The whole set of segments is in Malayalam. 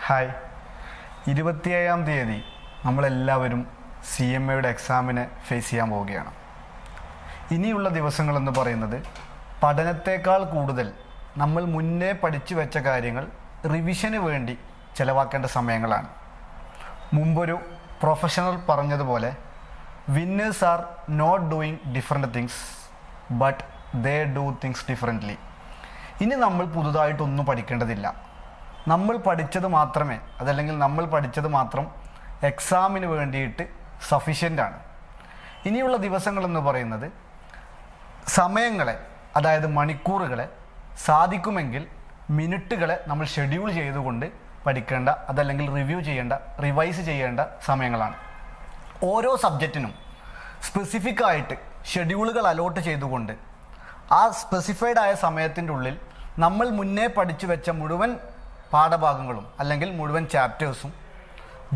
ഹായ് 27-ാം തീയതി നമ്മളെല്ലാവരും CMAയുടെ എക്സാമിനെ ഫേസ് ചെയ്യാൻ പോവുകയാണ്. ഇനിയുള്ള ദിവസങ്ങളെന്ന് പറയുന്നത് പഠനത്തേക്കാൾ കൂടുതൽ നമ്മൾ മുന്നേ പഠിച്ചു വെച്ച കാര്യങ്ങൾ റിവിഷന് വേണ്ടി ചിലവാക്കേണ്ട സമയങ്ങളാണ്. മുമ്പൊരു പ്രൊഫഷണൽ പറഞ്ഞതുപോലെ winners are not doing different things but they do things differently. ഇനി നമ്മൾ പുതുതായിട്ടൊന്നും പഠിക്കേണ്ടതില്ല. നമ്മൾ പഠിച്ചത് മാത്രമേ അതല്ലെങ്കിൽ നമ്മൾ പഠിച്ചത് മാത്രം എക്സാമിന് വേണ്ടിയിട്ട് സഫീഷ്യൻ്റാണ്. ഇനിയുള്ള ദിവസങ്ങളെന്ന് പറയുന്നത് സമയങ്ങളെ, അതായത് മണിക്കൂറുകളെ സാധിക്കുമെങ്കിൽ മിനിറ്റുകളെ നമ്മൾ ഷെഡ്യൂൾ ചെയ്തുകൊണ്ട് പഠിക്കേണ്ട, അതല്ലെങ്കിൽ റിവൈസ് ചെയ്യേണ്ട സമയങ്ങളാണ്. ഓരോ സബ്ജക്റ്റിനും സ്പെസിഫിക് ആയിട്ട് ഷെഡ്യൂളുകൾ അലോട്ട് ചെയ്തുകൊണ്ട് ആ സ്പെസിഫൈഡ് ആയ സമയത്തിൻ്റെ ഉള്ളിൽ നമ്മൾ മുന്നേ പഠിച്ചു വെച്ച മുഴുവൻ പാഠഭാഗങ്ങളും അല്ലെങ്കിൽ മുഴുവൻ ചാപ്റ്റേഴ്സും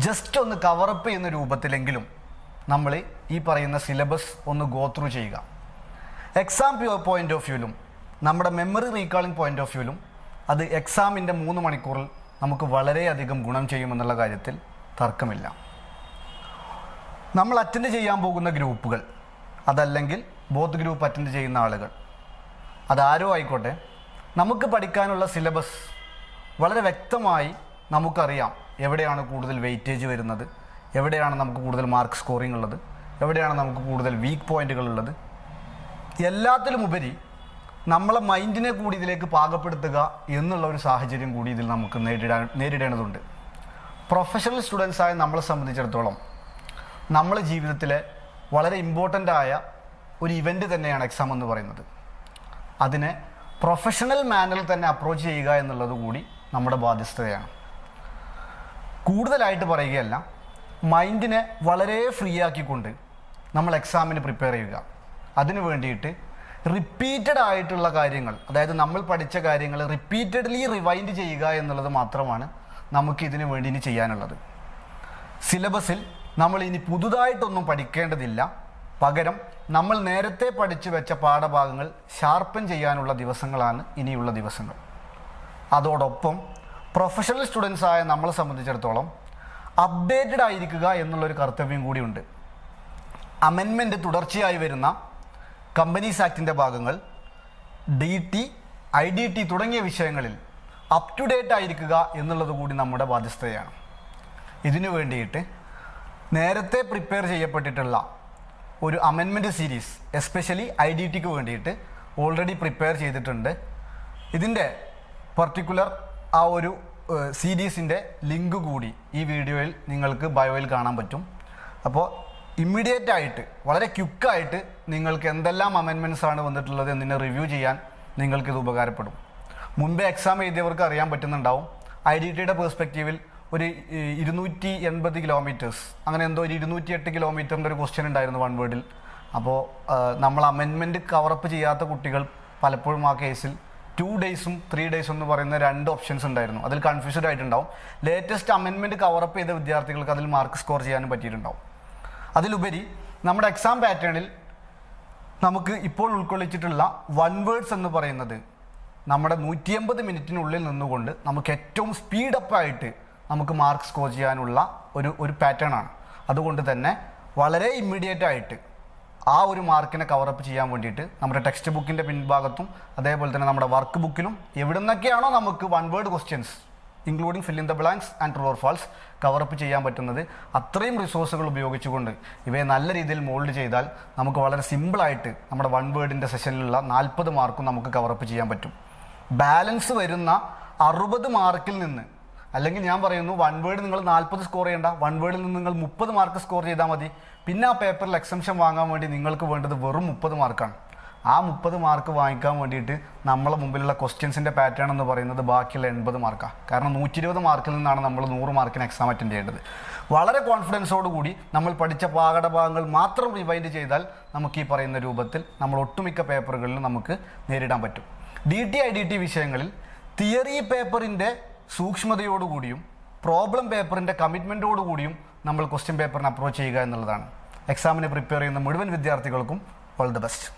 ജസ്റ്റ് ഒന്ന് കവറപ്പ് ചെയ്യുന്ന രൂപത്തിലെങ്കിലും നമ്മൾ ഈ പറയുന്ന സിലബസ് ഒന്ന് ഗോ ത്രൂ ചെയ്യുക. എക്സാം പോയിൻ്റ് ഓഫ് വ്യൂവിലും നമ്മുടെ മെമ്മറി റീകാളിംഗ് പോയിൻ്റ് ഓഫ് വ്യൂവിലും അത് എക്സാമിൻ്റെ 3 മണിക്കൂറിൽ നമുക്ക് വളരെയധികം ഗുണം ചെയ്യുമെന്നുള്ള കാര്യത്തിൽ തർക്കമില്ല. നമ്മൾ അറ്റൻഡ് ചെയ്യാൻ പോകുന്ന ഗ്രൂപ്പുകൾ, അതല്ലെങ്കിൽ ബോത്ത് ഗ്രൂപ്പ് അറ്റൻഡ് ചെയ്യുന്ന ആളുകൾ, അതാരോ ആയിക്കോട്ടെ, നമുക്ക് പഠിക്കാനുള്ള സിലബസ് വളരെ വ്യക്തമായി നമുക്കറിയാം. എവിടെയാണ് കൂടുതൽ വെയിറ്റേജ് വരുന്നത്, എവിടെയാണ് നമുക്ക് കൂടുതൽ മാർക്ക് സ്കോറിംഗ് ഉള്ളത്, എവിടെയാണ് നമുക്ക് കൂടുതൽ വീക്ക് പോയിന്റുകൾ ഉള്ളത്. എല്ലാത്തിലും ഉപരി നമ്മളെ മൈൻഡിനെ കൂടി ഇതിലേക്ക് പാകപ്പെടുത്തുക എന്നുള്ള ഒരു സാഹചര്യം കൂടി ഇതിൽ നമുക്ക് നേരിടേണ്ടതുണ്ട്. പ്രൊഫഷണൽ സ്റ്റുഡൻസായ നമ്മളെ സംബന്ധിച്ചിടത്തോളം നമ്മളെ ജീവിതത്തിലെ വളരെ ഇമ്പോർട്ടൻ്റ് ആയ ഒരു ഇവൻ്റ് തന്നെയാണ് എക്സാം എന്ന് പറയുന്നത്. അതിനെ പ്രൊഫഷണൽ മാനറിൽ തന്നെ അപ്രോച്ച് ചെയ്യുക എന്നുള്ളത് കൂടി നമ്മുടെ ബാധ്യസ്ഥതയാണ്. കൂടുതലായിട്ട് പറയുകയല്ല, മൈൻഡിനെ വളരെ ഫ്രീ ആക്കിക്കൊണ്ട് നമ്മൾ എക്സാമിന് പ്രിപ്പയർ ചെയ്യുക. അതിനു വേണ്ടിയിട്ട് റിപ്പീറ്റഡ് ആയിട്ടുള്ള കാര്യങ്ങൾ, അതായത് നമ്മൾ പഠിച്ച കാര്യങ്ങൾ റിപ്പീറ്റഡ്ലി റിവൈൻഡ് ചെയ്യുക എന്നുള്ളത് മാത്രമാണ് നമുക്ക് ഇതിനു വേണ്ടി ഇനി ചെയ്യാനുള്ളത്. സിലബസിൽ നമ്മൾ ഇനി പുതുതായിട്ടൊന്നും പഠിക്കേണ്ടതില്ല. പകരം നമ്മൾ നേരത്തെ പഠിച്ചു വെച്ച പാഠഭാഗങ്ങൾ ഷാർപ്പൻ ചെയ്യാനുള്ള ദിവസങ്ങളാണ് ഇനിയുള്ള ദിവസങ്ങൾ. അതോടൊപ്പം പ്രൊഫഷണൽ സ്റ്റുഡൻസായ നമ്മളെ സംബന്ധിച്ചിടത്തോളം അപ്ഡേറ്റഡ് ആയിരിക്കുക എന്നുള്ളൊരു കർത്തവ്യം കൂടിയുണ്ട്. അമെൻമെൻറ്റ് തുടർച്ചയായി വരുന്ന കമ്പനീസ് ആക്ടിൻ്റെ ഭാഗങ്ങൾ, DT, IDT തുടങ്ങിയ വിഷയങ്ങളിൽ അപ് ടു ഡേറ്റ് ആയിരിക്കുക എന്നുള്ളത് കൂടി നമ്മുടെ ബാധ്യസ്ഥതയാണ്. ഇതിനു വേണ്ടിയിട്ട് നേരത്തെ പ്രിപ്പയർ ചെയ്യപ്പെട്ടിട്ടുള്ള ഒരു അമെൻമെൻറ്റ് സീരീസ്, എസ്പെഷ്യലി IDTക്ക് വേണ്ടിയിട്ട് ഓൾറെഡി പ്രിപ്പയർ ചെയ്തിട്ടുണ്ട്. ഇതിൻ്റെ പർട്ടിക്കുലർ ആ ഒരു സീരീസിൻ്റെ ലിങ്ക് കൂടി ഈ വീഡിയോയിൽ നിങ്ങൾക്ക് ബയോയിൽ കാണാൻ പറ്റും. അപ്പോൾ ഇമ്മീഡിയറ്റ് ആയിട്ട്, വളരെ ക്വിക്കായിട്ട് നിങ്ങൾക്ക് എന്തെല്ലാം അമെൻമെൻറ്റ്സ് ആണ് വന്നിട്ടുള്ളത് എന്നതിനെ റിവ്യൂ ചെയ്യാൻ നിങ്ങൾക്കിത് ഉപകാരപ്പെടും. മുൻപേ എക്സാം എഴുതിയവർക്ക് അറിയാൻ പറ്റുന്നുണ്ടാവും, IDTയുടെ പേഴ്സ്പെക്റ്റീവിൽ ഒരു 280 കിലോമീറ്റേഴ്സ്, അങ്ങനെ എന്തോ ഒരു 208 കിലോമീറ്ററിൻ്റെ ഒരു ക്വസ്റ്റ്യൻ ഉണ്ടായിരുന്നു 1 വേർഡിൽ. അപ്പോൾ നമ്മൾ അമെൻമെൻറ്റ് കവറപ്പ് ചെയ്യാത്ത കുട്ടികൾ പലപ്പോഴും ആ കേസിൽ 2 ഡേയ്സും 3 ഡേയ്സും എന്ന് പറയുന്ന 2 ഓപ്ഷൻസ് ഉണ്ടായിരുന്നു. അതിൽ കൺഫ്യൂസ്ഡ് ആയിട്ടുണ്ടാവും. ലേറ്റസ്റ്റ് അമെൻമെൻറ്റ് കവറപ്പ് ചെയ്ത വിദ്യാർത്ഥികൾക്ക് അതിൽ മാർക്ക് സ്കോർ ചെയ്യാനും പറ്റിയിട്ടുണ്ടാവും. അതിലുപരി നമ്മുടെ എക്സാം പാറ്റേണിൽ നമുക്ക് ഇപ്പോൾ ഉൾക്കൊള്ളിച്ചിട്ടുള്ള 1 വേർഡ്സ് എന്ന് പറയുന്നത് നമ്മുടെ 180 മിനിറ്റിനുള്ളിൽ നിന്നുകൊണ്ട് നമുക്ക് ഏറ്റവും സ്പീഡപ്പായിട്ട് നമുക്ക് മാർക്ക് സ്കോർ ചെയ്യാനുള്ള ഒരു പാറ്റേൺ ആണ്. അതുകൊണ്ട് തന്നെ വളരെ ഇമ്മീഡിയറ്റ് ആയിട്ട് ആ ഒരു മാർക്കിനെ കവറപ്പ് ചെയ്യാൻ വേണ്ടിയിട്ട് നമ്മുടെ ടെക്സ്റ്റ് ബുക്കിൻ്റെ പിൻഭാഗത്തും അതേപോലെ തന്നെ നമ്മുടെ വർക്ക് ബുക്കിലും എവിടെ നിന്നൊക്കെയാണോ നമുക്ക് 1 word questions including fill in the blanks and true or false cover up ചെയ്യാൻ പറ്റുന്നത്, അത്രയും റിസോഴ്സുകൾ ഉപയോഗിച്ചുകൊണ്ട് ഇവയെ നല്ല രീതിയിൽ മോൾഡ് ചെയ്താൽ നമുക്ക് വളരെ സിമ്പിളായിട്ട് നമ്മുടെ 1 വേർഡിൻ്റെ സെഷനിലുള്ള 40 മാർക്കും നമുക്ക് കവറപ്പ് ചെയ്യാൻ പറ്റും. ബാലൻസ് വരുന്ന 60 മാർക്കിൽ നിന്ന്, അല്ലെങ്കിൽ ഞാൻ പറയുന്നു 1 വേർഡ് നിങ്ങൾ 40 സ്കോർ ചെയ്യേണ്ട, 1 വേർഡിൽ നിന്ന് നിങ്ങൾ 30 മാർക്ക് സ്കോർ ചെയ്താൽ മതി. പിന്നെ ആ പേപ്പറിൽ എക്സംഷൻ വാങ്ങാൻ വേണ്ടി നിങ്ങൾക്ക് വേണ്ടത് വെറും 30 മാർക്കാണ്. ആ 30 മാർക്ക് വാങ്ങിക്കാൻ വേണ്ടിയിട്ട് നമ്മളെ മുമ്പിലുള്ള ക്വസ്റ്റ്യൻസിൻ്റെ പാറ്റേൺ എന്ന് പറയുന്നത് ബാക്കിയുള്ള 80 മാർക്കാണ്. കാരണം 120 മാർക്കിൽ നിന്നാണ് നമ്മൾ 100 മാർക്കിന് എക്സാം അറ്റൻഡ് ചെയ്യേണ്ടത്. വളരെ കോൺഫിഡൻസോടുകൂടി നമ്മൾ പഠിച്ച പാഠഭാഗങ്ങൾ മാത്രം റിവൈൻഡ് ചെയ്താൽ നമുക്ക് ഈ പറയുന്ന രൂപത്തിൽ നമ്മൾ ഒട്ടുമിക്ക പേപ്പറുകളിൽ നമുക്ക് നേരിടാൻ പറ്റും. DT, IDT വിഷയങ്ങളിൽ തിയറി പേപ്പറിൻ്റെ സൂക്ഷ്മതയോടുകൂടിയും പ്രോബ്ലം പേപ്പറിൻ്റെ കമ്മിറ്റ്മെൻറ്റോടുകൂടിയും നമ്മൾ ക്വസ്റ്റ്യൻ പേപ്പറിനെ അപ്രോച്ച് ചെയ്യുക എന്നുള്ളതാണ്. എക്സാമിനെ പ്രിപ്പയർ ചെയ്യുന്ന മുഴുവൻ വിദ്യാർത്ഥികൾക്കും ഓൾ ദി ബെസ്റ്റ്.